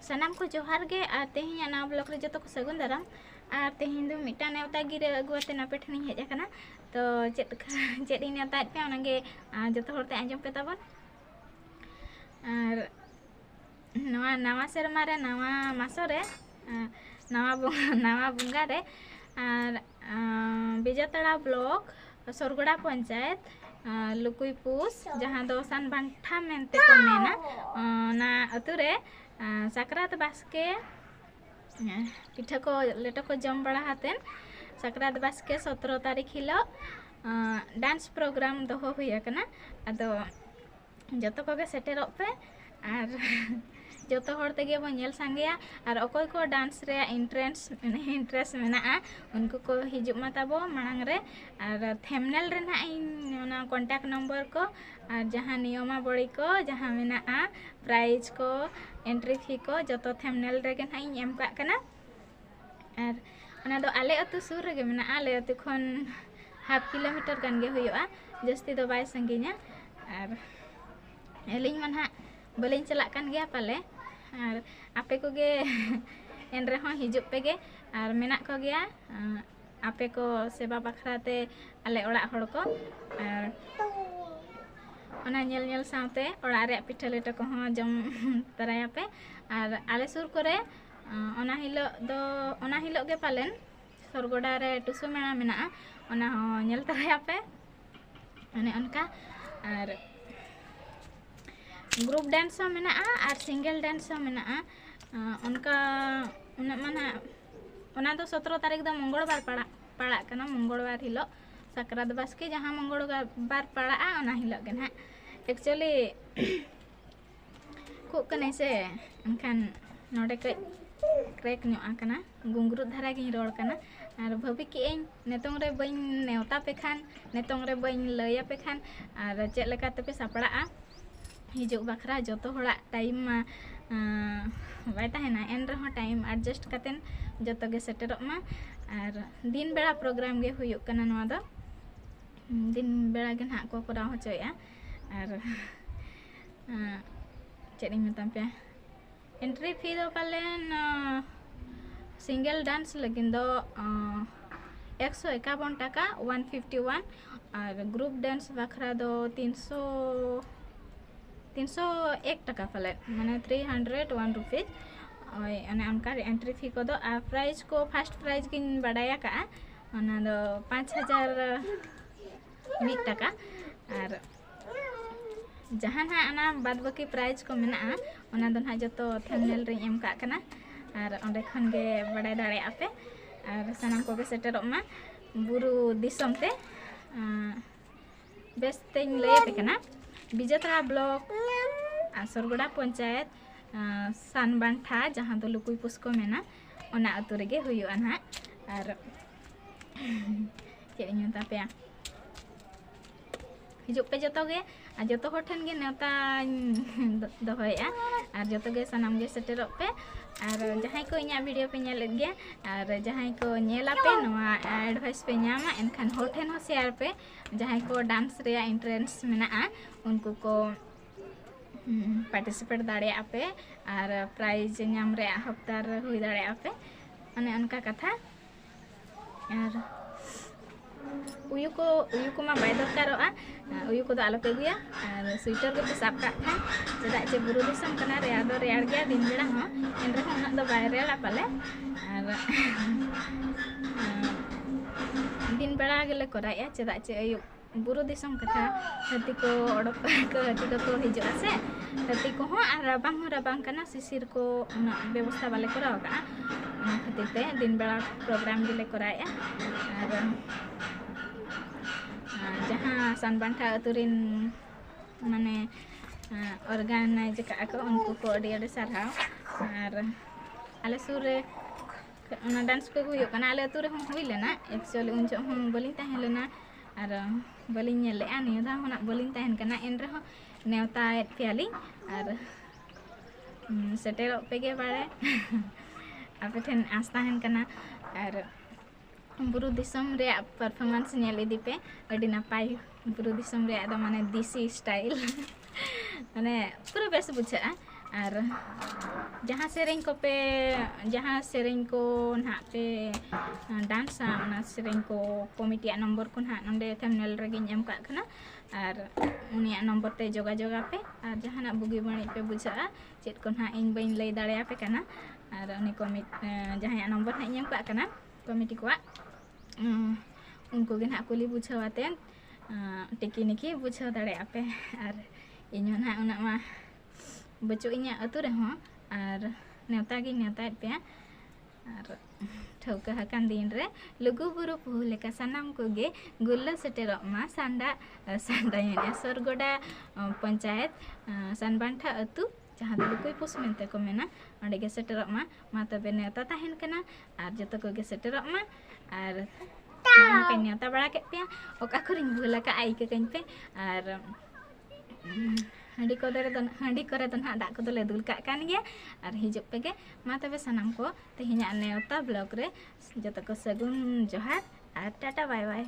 सानाम को जोहार गे और तेहिं ना ब्लॉग रे जतो को सगुन दाराम और तेहिं दो मिटा नेवता गिरे अगुआते नापे ठनी हेज आकना तो चेद नेवता पे ओनागे जतो होरते आंजम पे ताबन और नवा सेरमा रे नवा मासो रे नवा बुंगा रे और बेजातड़ा ब्लॉक सरगोड़ा पंचायत लुकुईपुस जहाँ दो सान बांठा मेनते को मेना ना अतु रे साकरात बास्के पिठा को लेटो को जम बड़ा हातेन साकरात बास्के 17 तारीख हिलो डांस प्रोग्राम दोहो हुई कना अदो जतो कोगे सेटेरो पे और जतो होर तेगे बो नेल सांगेया और अकोय को डांस रे इंटरेस्ट मेना उनको को हिजुग मा ताबो मांग रे और थंबनेल रे ना इन कांटेक्ट नंबर को और जहां नियमावली को जहां मेना प्राइज को एंट्री फी को जतो थंबनेल रे ना इन एम का कना और ओना दो आले अतु सुर रे मेना आले अतु खन हाफ किलोमीटर गान गे हुआ जस्ती दो बाय संगीना और एलिंग मन हा बलिंग चला कान गया पाले और आपे को गे एन रे हो हिजुग पे गे और मेना को गया आपे को सेवा बखराते आले ओड़ा होड़ को और ओना नेल साथे ओड़ा रे पिठा लेटो को हो जम तराया पे और आले सुर करे ओना हिलो गे पालेन सरगोड़ा रे टुसु मेना मेना ओना हो नेल तराया पे अने उनका और ग्रुप डांस मेना और सिंगल डांस मेना उनका मना दो 17 तारीख दो मंगलवार पड़ा कना मंगलवार हिलो साकरात बास्के जहाँ मंगलवार पड़ा ओना हिलो गे ना एक्चुअली खुब कने से एनखान नोडे के क्रेक नो आकना गुंगरु धारा गिन रोड कना और भाभी के नेतों रे बइन नेवता पे खान नेतों रे बइन लया पे खान और चेक लेका पे सापड़ा हिजुग बखरा जतो होड़ा टाइम बाय तहना एन रहो टाइम एडजस्ट कतेन जतो गे सेटेरो मा और दिन बेड़ा प्रोग्राम गे हुयुग कना नवा दो दिन बेड़ा गे ना को कराव होचोया और चेक मताम पे एंट्री फी दो पालेन सिंगल डांस लगिन दो 151 टाका 151 और ग्रुप डांस बखरा दो 301 टाका पाले माने 301 रुपीज अने उनका एंट्री फी को दो प्राइज को फर्स्ट प्राइज किन बड़ाया का ओना दो 5000 1 टाका और जहाँ ना बाद बाकी प्राइज को मेना ओना दो ना जतो थंबनेल रे एम का कना और ओंडे खन गे बड़ाय दाड़े आपे और सनाम को गे सेटेरो मा बुरु दिसम ते बेस तेन लय पे कना बिजतरा ब्लॉक सरगोड़ा पंचायत सानबांठा जहाँ दो लुकुईपुस को मेना ओना अतु रेगे हुयुआ ना और चेक इन मता पे हिजुग पे जतो गे जतो होर ठन गे नेवता दोहया और जतो गे सनाम गे सेटेरो पे और जहाँ को इना वीडियो पे नेल गया और जहाँ को नेला पे नवा एडवाइस पे नामा एनखान होर ठन हो शेयर पे जहाँ को डांस रे इंटरेस्ट मेना उनको को पार्टिसिपेट दाड़े आपे और प्राइज नाम रे हफ्तार हुई दाड़े आपे अने उनका कथा और उयु को मा बाय दरकारोआ उयु को दो आलो पे गया और स्वेटर को साब का खान चेदा चे बुरु दिसम कना रेयार दो रेयार गया दिन बेड़ा हो एन रे उना दो बाय रेला पाले और दिन बेड़ा गेले कराया चेदा चे अयु बुरु दिसम कथा हाथी को ओडक को हाथी को हिजुआ से हाथी को हो और राबांग कना सिसिर को व्यवस्था वाले कराव का खातिर ते दिन बेड़ा प्रोग्राम गेले कराया और जहाँ सानबांठा अतुरिन माने ऑर्गेनाइज का उनको को अड़ी साराव और आले सुर रे डांस को हुई आले अतु रे हुई लेना एक्चुअली उन जो हम बलिंग तहन लेना और बलिंग नेले नियो धा होना बलिंग तहन कना एन रे नेवता पेली और सेटेरो पे गे बाड़े आपे ठेन आस तहन कना और बुरु दिसम रे परफॉर्मेंस नेल इदी पे अड़ी नापाय बुरु दिसम रे माने देसी स्टाइल माने पूरा बेस बुझा और जहाँ सेरें को पे जहाँ सेरें को ना पे डांस ना सेरें को कमिटी नंबर को ना नंदे थंबनेल रेगी एम का खना और उनिया नंबर ते जोगा जोगा पे और जहाँ ना बुगी बणी पे बुझा चेत को ना इन बइन लई दाड़े पे कना और उनी कमिटी जहाँ नंबर ना एम का कना कमिटी को उनको गे ना कुली बुझावाते टिकी निकी बुझाव दाड़े पे और इन ना उना मा बचो इኛ अतु रहो और नेवता गी नेवता पे और ठौका हकान दिन रे लुगु बुरु पुहु लेका सानाम कोगे गुल्ला सेटेरो मा सांडा सांडा सरगोड़ा पंचायत सानबांठा अतु जहाँ लुकुई पुस मेनते को मेना अंडे गे सेटेरो मा तबे नेवता ताहेन कना और जतो कोगे सेटेरो मा और कई नेवता बड़ा के पे ओका खरिन भूला का आई के कइन पे और हांडी करे तो ना दाग को ले दुल कान गया और हिजुग पे गे मा तबे सनाम को तेहिना नेवता ब्लॉग रे जतो को सगुन जोहार और टाटा बाय बाय।